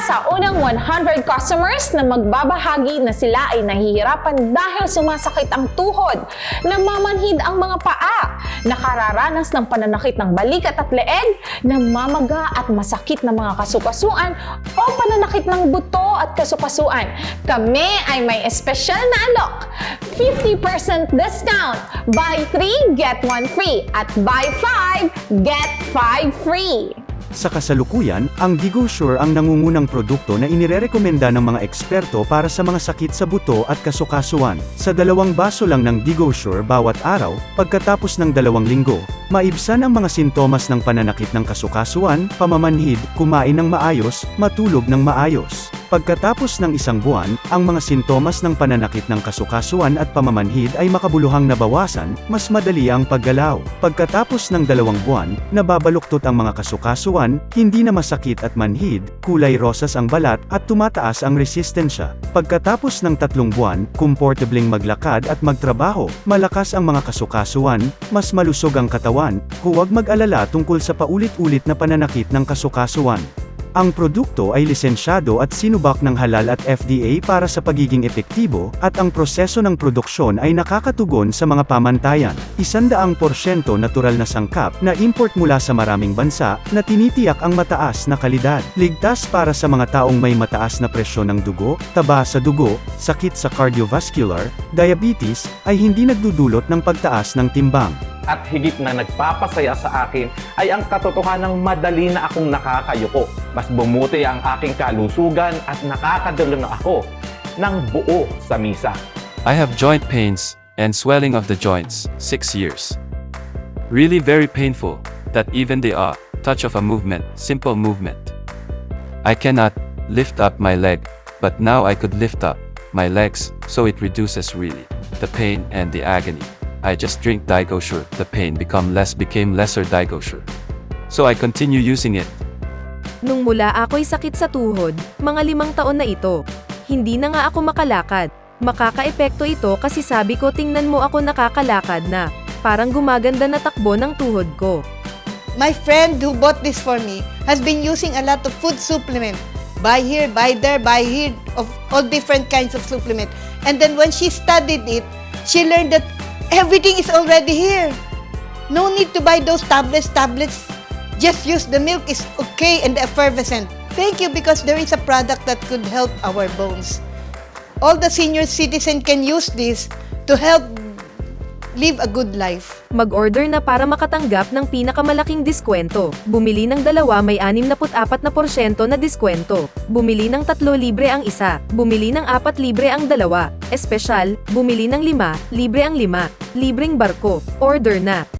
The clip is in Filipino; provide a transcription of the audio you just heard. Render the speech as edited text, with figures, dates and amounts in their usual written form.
sa unang 100 customers na magbabahagi na sila ay nahihirapan dahil sumasakit ang tuhod, namamanhid ang mga paa, nakararanas ng pananakit ng balikat at leeg, namamaga at masakit na mga kasukasuan o pananakit ng buto at kasukasuan. Kami ay may espesyal na alok, 50% discount, buy 3 get 1 free at buy 5 get 5 free. Sa kasalukuyan, ang DigoSure ang nangungunang produkto na inirerekomenda ng mga eksperto para sa mga sakit sa buto at kasukasuan. Sa 2 baso lang ng DigoSure bawat araw, pagkatapos ng 2 linggo, maibsan ang mga sintomas ng pananakit ng kasukasuan, pamamanhid, kumain ng maayos, matulog ng maayos. Pagkatapos ng 1 buwan, ang mga sintomas ng pananakit ng kasukasuan at pamamanhid ay makabuluhang nabawasan, mas madali ang paggalaw. Pagkatapos ng 2 buwan, nababaluktot ang mga kasukasuan, hindi na masakit at manhid, kulay rosas ang balat, at tumataas ang resistensya. Pagkatapos ng 3 buwan, komportableng maglakad at magtrabaho, malakas ang mga kasukasuan, mas malusog ang katawan, huwag mag-alala tungkol sa paulit-ulit na pananakit ng kasukasuan. Ang produkto ay lisensyado at sinubak ng halal at FDA para sa pagiging epektibo, at ang proseso ng produksyon ay nakakatugon sa mga pamantayan. 100% natural na sangkap na import mula sa maraming bansa na tinitiyak ang mataas na kalidad. Ligtas para sa mga taong may mataas na presyon ng dugo, taba sa dugo, sakit sa cardiovascular, diabetes, ay hindi nagdudulot ng pagtaas ng timbang. At higit na nagpapasaya sa akin ay ang katotohanang madali na akong nakakayuko. Mas bumuti ang aking kalusugan at nakakadalo na ako ng buo sa misa. I have joint pains and swelling of the joints, 6 years. Really very painful, that even the touch of a movement, simple movement. I cannot lift up my leg, but now I could lift up my legs, so it reduces really the pain and the agony. I just drink DigoSure, the pain became lesser DigoSure. So I continue using it. Nung mula ako'y sakit sa tuhod, mga 5 taon na ito. Hindi na nga ako makalakad. Makakaepekto ito kasi sabi ko tingnan mo ako nakakalakad na. Parang gumaganda na takbo ng tuhod ko. My friend who bought this for me has been using a lot of food supplement. Buy here, buy there, buy here, of all different kinds of supplement. And then when she studied it, she learned that everything is already here. No need to buy those tablets. Just use the milk is okay and effervescent. Thank you, because there is a product that could help our bones. All the senior citizens can use this to help live a good life. Mag-order na para makatanggap ng pinakamalaking diskwento. Bumili ng 2 may 64% na diskwento. Bumili ng 3 libre ang isa. Bumili ng 4 libre ang 2. Espesyal, bumili ng 5, libre ang 5. Libreng barko. Order na.